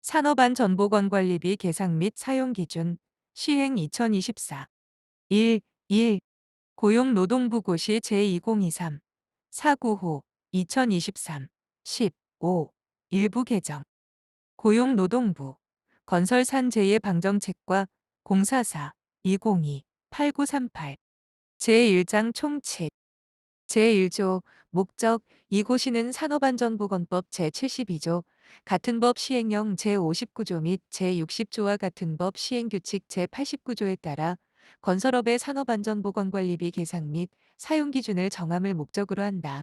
산업안전보건관리비 계상 및 사용 기준 시행 2024 1. 1. 고용노동부고시 제2023 495 2023 15 일부 개정 고용노동부 건설산재해 방정책과 044 202 8938 제1장 총칙 제1조 목적 이고시는 산업안전보건법 제72조 같은 법 시행령 제59조 및 제60조와 같은 법 시행규칙 제89조에 따라 건설업의 산업안전보건관리비 계상 및 사용 기준을 정함을 목적으로 한다.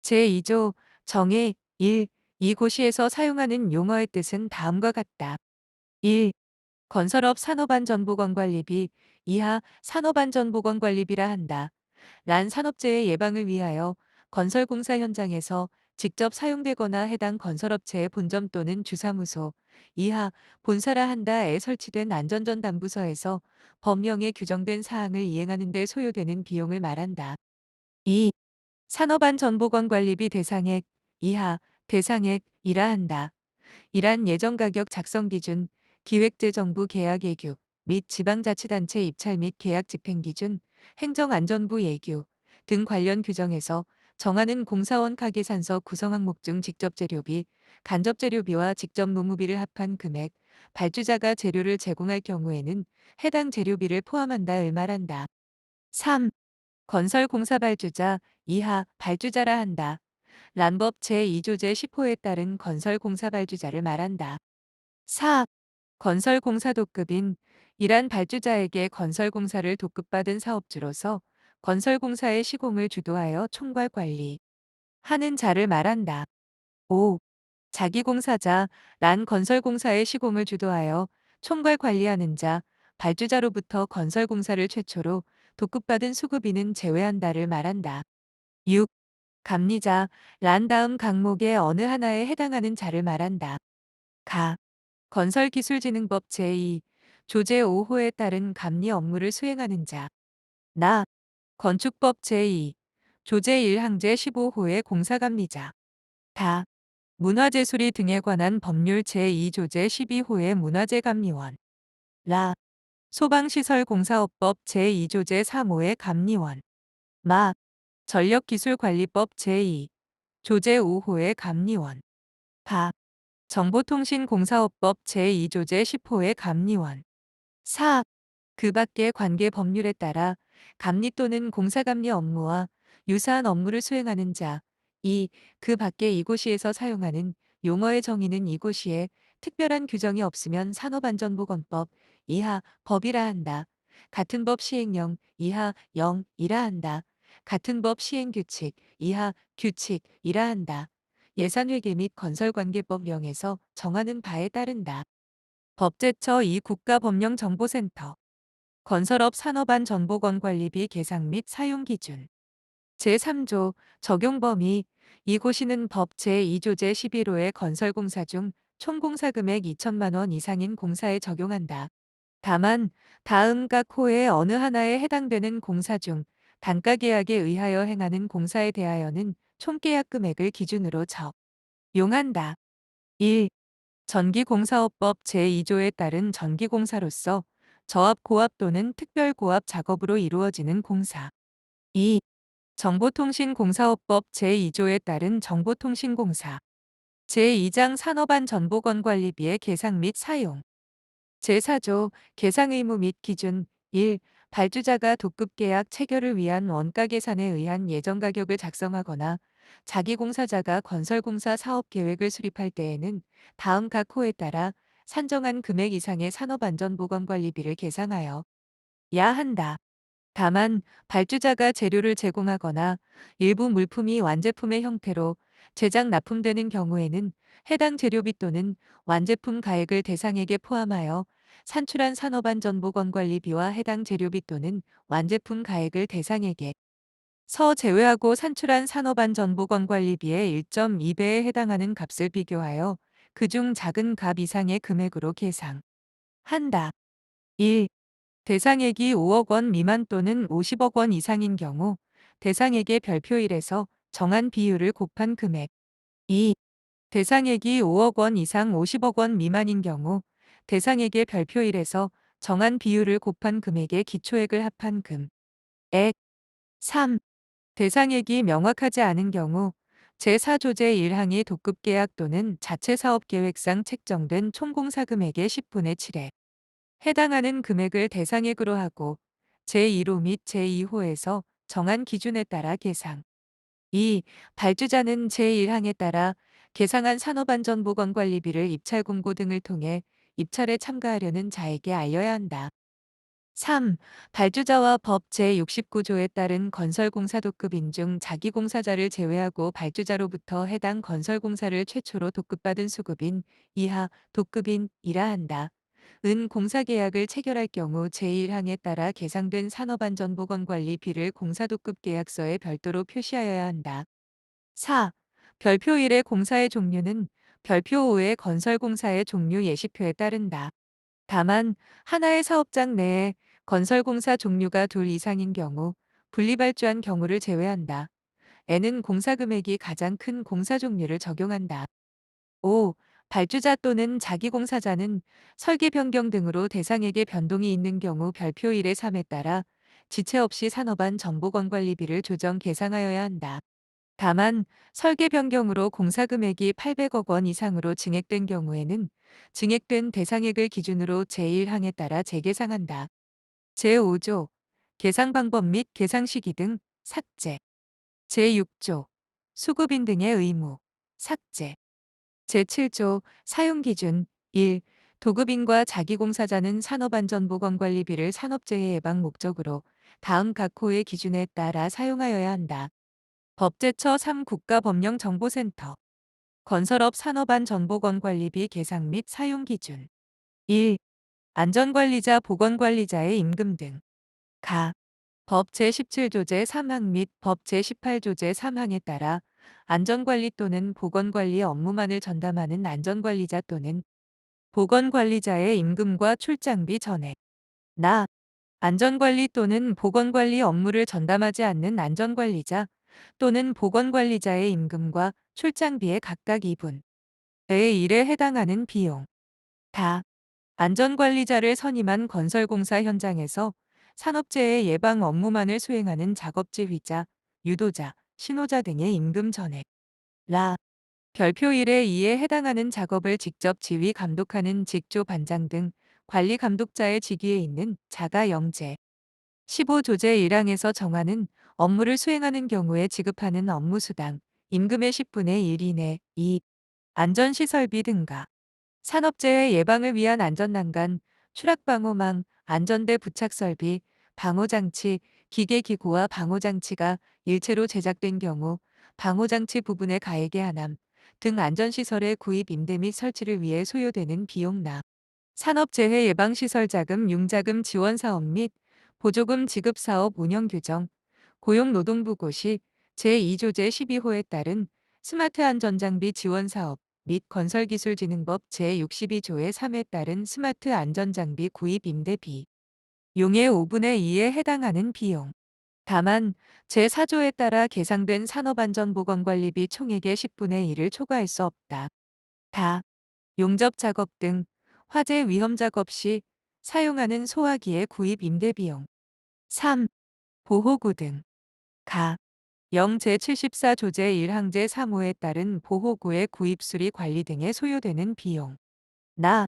제2조 정의 1. 이고시에서 사용하는 용어의 뜻은 다음과 같다. 1. 건설업 산업안전보건관리비 이하 산업안전보건관리비라 한다. 란 산업재해 예방을 위하여 건설공사 현장에서 직접 사용되거나 해당 건설업체의 본점 또는 주사무소 이하 본사라 한다에 설치된 안전전담부서에서 법령에 규정된 사항을 이행하는 데 소요되는 비용을 말한다. 2. 산업안전보건관리비 대상액 이하 대상액이라 한다. 이란 예정가격 작성 기준, 기획재정부 계약 예규 및 지방자치단체 입찰 및 계약 집행 기준, 행정안전부 예규 등 관련 규정에서 정하는 공사원 가계산서 구성 항목 중 직접재료비, 간접재료비와 직접 노무비를 합한 금액, 발주자가 재료를 제공할 경우에는 해당 재료비를 포함한다을 말한다. 3. 건설공사 발주자 이하 발주자라 한다. 란법 제2조 제10호에 따른 건설공사 발주자를 말한다. 4. 건설공사 도급인 이란 발주자에게 건설공사를 도급받은 사업주로서 건설공사의 시공을 주도하여 총괄 관리 하는 자를 말한다. 5. 자기공사자 란 건설공사의 시공을 주도하여 총괄 관리하는 자, 발주자로부터 건설공사를 최초로 도급받은 수급인은 제외한다를 말한다. 6. 감리자 란 다음 항목의 어느 하나에 해당하는 자를 말한다. 가. 건설기술진흥법 제2 조제 5호에 따른 감리 업무를 수행하는 자. 나. 건축법 제2 조제 1항제 15호의 공사감리자. 다. 문화재수리 등에 관한 법률 제2조제 12호의 문화재감리원. 라. 소방시설공사업법 제2조제 3호의 감리원. 마. 전력기술관리법 제2 조제 5호의 감리원. 바. 정보통신공사업법 제2조제 10호의 감리원. 4. 그 밖의 관계 법률에 따라 감리 또는 공사감리 업무와 유사한 업무를 수행하는 자. 2. 그 밖에 이고시에서 사용하는 용어의 정의는 이고시에 특별한 규정이 없으면 산업안전보건법 이하 법이라 한다. 같은 법 시행령 이하 0이라 한다. 같은 법 시행규칙 이하 규칙이라 한다. 예산회계 및 건설관계법령에서 정하는 바에 따른다. 법제처 2 국가법령정보센터 건설업 산업안전보건관리비 계상 및 사용 기준 제3조 적용 범위 이고시는 법 제2조 제11호의 건설공사 중 총공사 금액 2천만 원 이상인 공사에 적용한다. 다만 다음 각 호의 어느 하나에 해당되는 공사 중 단가계약에 의하여 행하는 공사에 대하여는 총계약 금액을 기준으로 적용한다. 1. 전기공사업법 제2조에 따른 전기공사로서 저압 고압 또는 특별고압 작업으로 이루어지는 공사. 2. 정보통신공사업법 제2조에 따른 정보통신공사. 제2장 산업안전보건관리비의 계상 및 사용. 제4조 계상 의무 및 기준 1. 발주자가 도급계약 체결을 위한 원가 계산에 의한 예정가격을 작성하거나 자기공사자가 건설공사 사업계획을 수립할 때에는 다음 각 호에 따라 산정한 금액 이상의 산업안전보건관리비를 계상하여 야 한다. 다만 발주자가 재료를 제공하거나 일부 물품이 완제품의 형태로 제작 납품되는 경우에는 해당 재료비 또는 완제품 가액을 대상액에 포함하여 산출한 산업안전보건관리비와 해당 재료비 또는 완제품 가액을 대상액에 서 제외하고 산출한 산업안전보건관리비의 1.2배에 해당하는 값을 비교하여 그중 작은 값 이상의 금액으로 계상한다. 1. 대상액이 5억 원 미만 또는 50억 원 이상인 경우 대상액의 별표 1에서 정한 비율을 곱한 금액. 2. 대상액이 5억 원 이상 50억 원 미만인 경우 대상액의 별표 1에서 정한 비율을 곱한 금액의 기초액을 합한 금액. 3. 대상액이 명확하지 않은 경우 제4조제 1항의 독급계약 또는 자체 사업계획상 책정된 총공사 금액의 10분의 7에 해당하는 금액을 대상액으로 하고 제1호 및 제2호에서 정한 기준에 따라 계상. 2. 발주자는 제1항에 따라 계상한 산업안전보건관리비를 입찰 공고 등을 통해 입찰에 참가하려는 자에게 알려야 한다. 3. 발주자와 법 제69조에 따른 건설공사 도급인 중 자기공사자를 제외하고 발주자로부터 해당 건설공사를 최초로 도급받은 수급인 이하 도급인이라 한다. 은 공사계약을 체결할 경우 제1항에 따라 계상된 산업안전보건관리비를 공사도급 계약서에 별도로 표시하여야 한다. 4. 별표 1의 공사의 종류는 별표 5의 건설공사의 종류 예시표에 따른다. 다만 하나의 사업장 내에 건설공사 종류가 둘 이상인 경우 분리발주한 경우를 제외한다. N은 공사 금액이 가장 큰 공사 종류를 적용한다. 5. 발주자 또는 자기공사자는 설계 변경 등으로 대상액의 변동이 있는 경우 별표 1의 3에 따라 지체 없이 산업안 정보건관리비를 조정 계상하여야 한다. 다만 설계 변경으로 공사 금액이 800억 원 이상으로 증액된 경우에는 증액된 대상액을 기준으로 제1항에 따라 재계상한다. 제5조 계상 방법 및 계상 시기 등 삭제. 제6조 수급인 등의 의무 삭제. 제7조 사용 기준 1. 도급인과 자기공사자는 산업안전보건관리비를 산업재해 예방 목적으로 다음 각 호의 기준에 따라 사용하여야 한다. 법제처 3 국가법령정보센터 건설업 산업안 정보건관리비 계상 및 사용 기준 1. 안전관리자 보건관리자의 임금 등 가. 법 제17조 제3항 및 법 제18조 제3항에 따라 안전관리 또는 보건관리 업무만을 전담하는 안전관리자 또는 보건관리자의 임금과 출장비 전액 나. 안전관리 또는 보건관리 업무를 전담하지 않는 안전관리자 또는 보건관리자의 임금과 출장비의 각각 2분의 1에 해당하는 비용. 다. 안전관리자를 선임한 건설공사 현장에서 산업재해 예방 업무만을 수행하는 작업지휘자, 유도자, 신호자 등의 임금 전액. 라. 별표 1에 2에 해당하는 작업을 직접 지휘 감독하는 직조 반장 등 관리 감독자의 직위에 있는 자가 영재. 15조제 1항에서 정하는 업무를 수행하는 경우에 지급하는 업무수당, 임금의 10분의 1 이내 2. 안전시설비 등과 산업재해 예방을 위한 안전난간, 추락방호망, 안전대 부착설비, 방호장치, 기계기구와 방호장치가 일체로 제작된 경우 방호장치 부분의 가액의 하남 등 안전시설의 구입 임대 및 설치를 위해 소요되는 비용납. 산업재해 예방시설자금 융자금 지원사업 및 보조금 지급사업 운영규정, 고용노동부 고시 제2조제 12호에 따른 스마트 안전장비 지원사업 및 건설기술진흥법 제62조의 3에 따른 스마트 안전장비 구입 임대비 용의 5분의 2에 해당하는 비용. 다만 제4조에 따라 계상된 산업안전보건관리비 총액의 10분의 1을 초과할 수 없다. 다. 용접 작업 등 화재 위험 작업 시 사용하는 소화기의 구입 임대 비용. 3. 보호구 등 가. 영 제74조제 1항 제3호에 따른 보호구의 구입 수리 관리 등에 소요되는 비용. 나.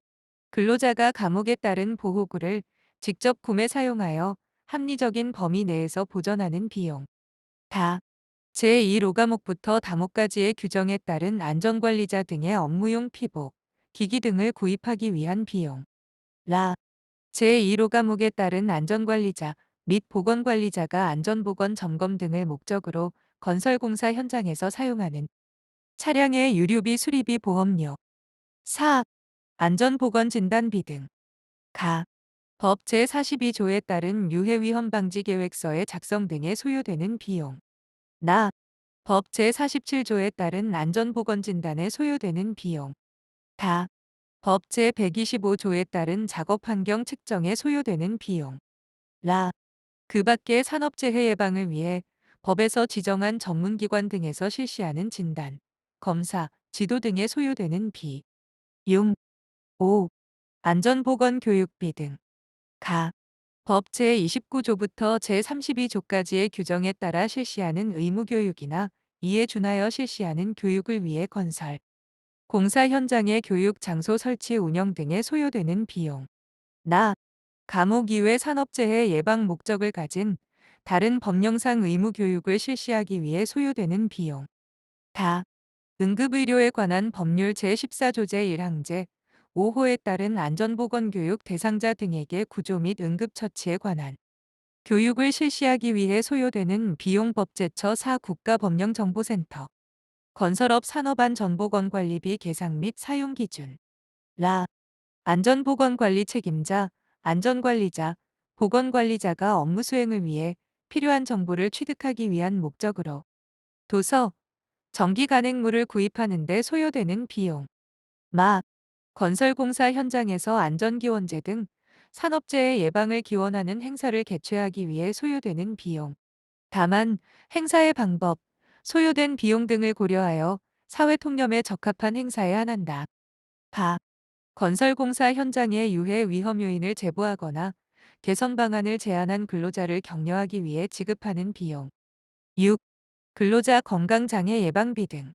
근로자가 감옥에 따른 보호구를 직접 구매 사용하여 합리적인 범위 내에서 보전하는 비용. 다. 제1호과목부터 다목까지의 규정에 따른 안전관리자 등의 업무용 피복, 기기 등을 구입하기 위한 비용. 라. 제1호과목에 따른 안전관리자 및 보건관리자가 안전보건 점검 등을 목적으로 건설공사 현장에서 사용하는 차량의 유류비 수리비 보험료. 4. 안전보건진단비 등 가. 법 제42조에 따른 유해위험 방지 계획서의 작성 등에 소요되는 비용. 나. 법 제47조에 따른 안전보건진단에 소요되는 비용. 다. 법 제125조에 따른 작업환경 측정에 소요되는 비용. 라. 그 밖의 산업재해 예방을 위해 법에서 지정한 전문기관 등에서 실시하는 진단, 검사, 지도 등에 소요되는 비용. 5. 안전보건교육비 등. 가. 법 제29조부터 제32조까지의 규정에 따라 실시하는 의무교육이나 이에 준하여 실시하는 교육을 위해 건설, 공사 현장의 교육 장소 설치 운영 등에 소요되는 비용. 나. 감옥 이외 산업재해 예방 목적을 가진 다른 법령상 의무교육을 실시하기 위해 소요되는 비용. 다. 응급의료에 관한 법률 제14조 제1항제 5호에 따른 안전보건교육 대상자 등에게 구조 및 응급처치에 관한 교육을 실시하기 위해 소요되는 비용. 법제처 4 국가법령정보센터 건설업 산업안전보건관리비 계상 및 사용 기준. 라. 안전보건관리 책임자, 안전관리자, 보건관리자가 업무 수행을 위해 필요한 정보를 취득하기 위한 목적으로 도서, 정기 간행물을 구입하는 데 소요되는 비용. 마. 건설공사 현장에서 안전기원제 등 산업재해 예방을 기원하는 행사를 개최하기 위해 소요되는 비용. 다만 행사의 방법, 소요된 비용 등을 고려하여 사회통념에 적합한 행사에 한한다. 바. 건설공사 현장에 유해 위험 요인을 제보하거나 개선 방안을 제안한 근로자를 격려하기 위해 지급하는 비용. 6. 근로자 건강장애 예방비 등.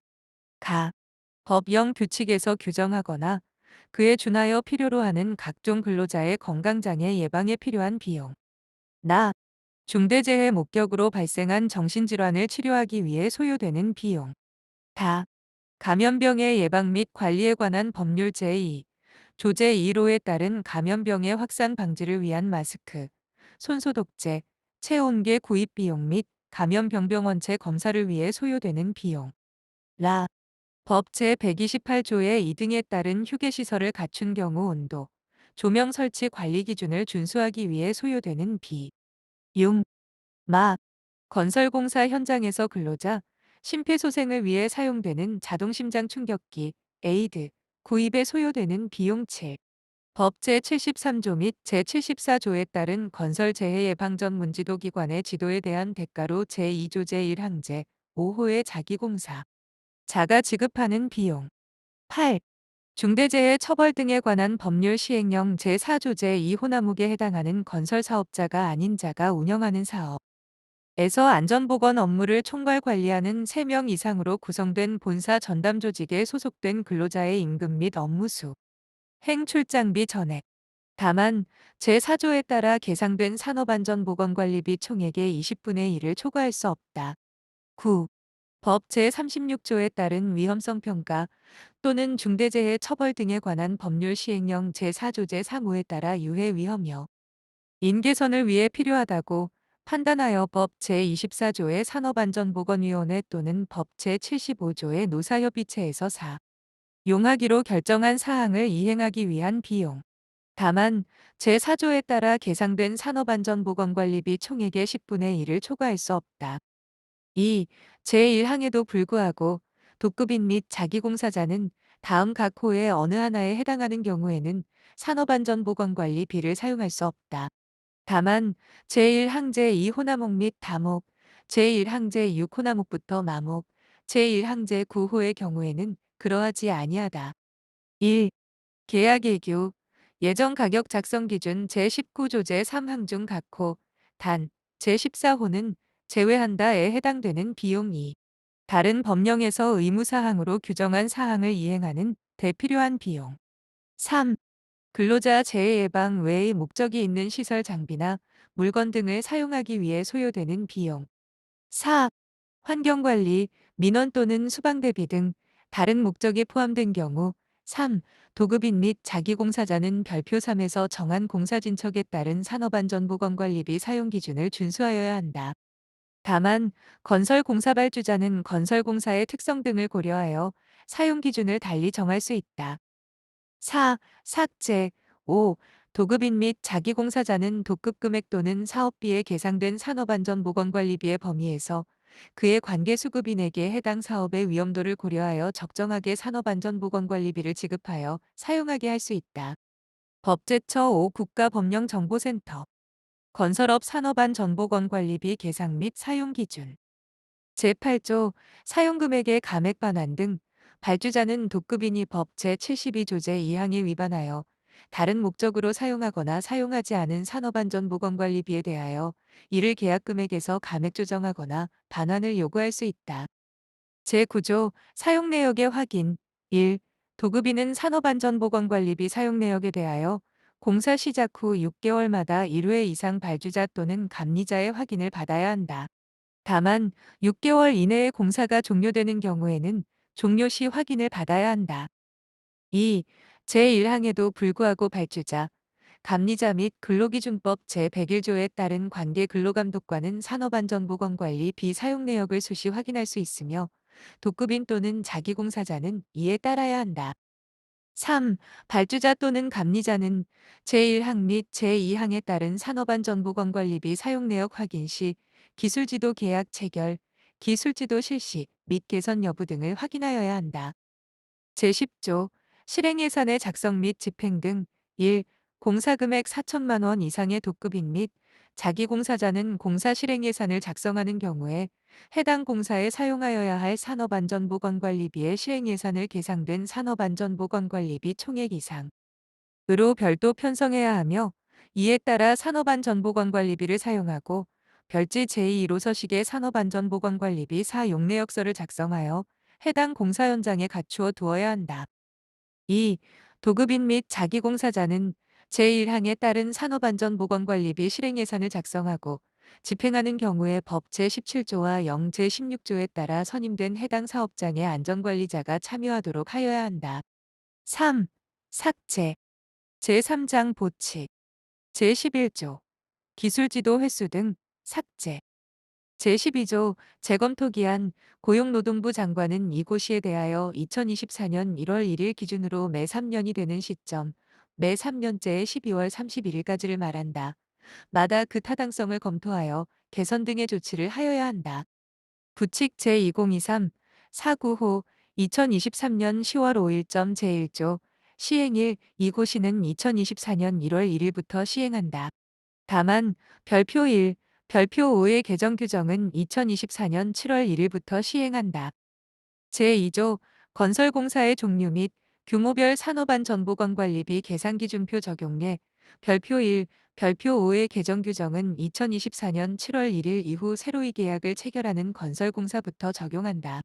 가. 법령 규칙에서 규정하거나 그에 준하여 필요로 하는 각종 근로자의 건강장애 예방에 필요한 비용. 나. 중대재해 목격으로 발생한 정신질환을 치료하기 위해 소요되는 비용. 다. 감염병의 예방 및 관리에 관한 법률 제2, 조제 1호에 따른 감염병의 확산 방지를 위한 마스크, 손소독제, 체온계 구입 비용 및 감염병병원체 검사를 위해 소요되는 비용. 라. 법 제128조의 2등에 따른 휴게시설을 갖춘 경우 온도, 조명 설치 관리 기준을 준수하기 위해 소요되는 비용. 마. 건설공사 현장에서 근로자, 심폐소생을 위해 사용되는 자동심장 충격기, 에이드, 구입에 소요되는 비용. 7. 법 제73조 및 제74조에 따른 건설재해예방전문지도기관의 지도에 대한 대가로 제2조 제1항제 5호의 자기공사, 자가 지급하는 비용. 8. 중대재해 처벌 등에 관한 법률 시행령 제4조 제2호남욱에 해당하는 건설사업자가 아닌 자가 운영하는 사업에서 안전보건 업무를 총괄 관리하는 3명 이상으로 구성된 본사 전담 조직에 소속된 근로자의 임금 및 업무 수, 행 출장비 전액. 다만 제4조에 따라 계상된 산업안전보건관리비 총액의 20분의 1을 초과할 수 없다. 9. 법 제36조에 따른 위험성 평가 또는 중대재해 처벌 등에 관한 법률 시행령 제4조 제3호에 따라 유해 위험여 인 개선을 위해 필요하다고 판단하여 법 제24조의 산업안전보건위원회 또는 법 제75조의 노사협의체에서 용하기로 결정한 사항을 이행하기 위한 비용. 다만 제4조에 따라 계상된 산업안전보건관리비 총액의 10분의 1을 초과할 수 없다. 2. 제1항에도 불구하고 독급인 및 자기공사자는 다음 각 호의 어느 하나에 해당하는 경우에는 산업안전보건관리비를 사용할 수 없다. 다만 제1항제 2호남목 및 다목, 제1항제 6호남목부터 마목, 제1항제 9호의 경우에는 그러하지 아니하다. 1. 계약일규 예정 가격 작성 기준 제19조 제3항 중 각 호, 단 제14호는 제외한다에 해당되는 비용이 다른 법령에서 의무사항으로 규정한 사항을 이행하는 데 필요한 비용. 3. 근로자 재해 예방 외의 목적이 있는 시설 장비나 물건 등을 사용하기 위해 소요되는 비용. 4. 환경관리, 민원 또는 수방대비 등 다른 목적이 포함된 경우. 3. 도급인 및 자기공사자는 별표 3에서 정한 공사진척에 따른 산업안전보건관리비 사용 기준을 준수하여야 한다. 다만 건설공사발주자는 건설공사의 특성 등을 고려하여 사용 기준을 달리 정할 수 있다. 4. 삭제 5. 도급인 및 자기공사자는 도급 금액 또는 사업비에 계상된 산업안전보건관리비의 범위에서 그의 관계수급인에게 해당 사업의 위험도를 고려하여 적정하게 산업안전보건관리비를 지급하여 사용하게 할 수 있다. 법제처 5 국가법령정보센터 건설업 산업안전보건관리비 계상 및 사용 기준 제8조 사용금액의 감액 반환 등 발주자는 도급인이 법 제72조제 2항에 위반하여 다른 목적으로 사용하거나 사용하지 않은 산업안전보건관리비에 대하여 이를 계약금액에서 감액 조정하거나 반환을 요구할 수 있다. 제9조 사용 내역의 확인 1. 도급인은 산업안전보건관리비 사용 내역에 대하여 공사 시작 후 6개월마다 1회 이상 발주자 또는 감리자의 확인을 받아야 한다. 다만 6개월 이내에 공사가 종료되는 경우에는 종료 시 확인을 받아야 한다. 2. 제1항에도 불구하고 발주자, 감리자 및 근로기준법 제101조에 따른 관계 근로감독관은 산업안전보건관리 비사용 내역을 수시 확인할 수 있으며 도급인 또는 자기공사자는 이에 따라야 한다. 3. 발주자 또는 감리자는 제1항 및 제2항에 따른 산업안전보건관리비 사용 내역 확인 시 기술지도 계약 체결, 기술지도 실시 및 개선 여부 등을 확인하여야 한다. 제10조 실행예산의 작성 및 집행 등 1. 공사금액 4천만 원 이상의 도급인 및 자기공사자는 공사 실행예산을 작성하는 경우에 해당 공사에 사용하여야 할 산업안전보건관리비의 실행예산을 계상된 산업안전보건관리비 총액 이상으로 별도 편성해야 하며 이에 따라 산업안전보건관리비를 사용하고 별지 제2 1호서식의 산업안전보건관리비 사용 내역서를 작성하여 해당 공사 현장에 갖추어 두어야 한다. 2. 도급인 및 자기공사자는 제1항에 따른 산업안전보건관리비 실행예산을 작성하고 집행하는 경우에 법 제17조와 영 제16조에 따라 선임된 해당 사업장의 안전관리자가 참여하도록 하여야 한다. 3. 삭제 제3장 보칙 제11조 기술지도 횟수 등 삭제 제12조 재검토 기한 고용노동부 장관은 이고시에 대하여 2024년 1월 1일 기준으로 매 3년이 되는 시점, 매 3년째의 12월 31일까지를 말한다. 마다 그 타당성을 검토하여 개선 등의 조치를 하여야 한다. 부칙 제2023 495 2023년 10월 5일 제1조 시행일 이고시는 2024년 1월 1일부터 시행한다. 다만 별표 1, 별표 5의 개정 규정은 2024년 7월 1일부터 시행한다. 제2조 건설공사의 종류 및 규모별 산업안전보건관리비 계산기준표 적용례 별표 1, 별표 5의 개정 규정은 2024년 7월 1일 이후 새로이 계약을 체결하는 건설공사부터 적용한다.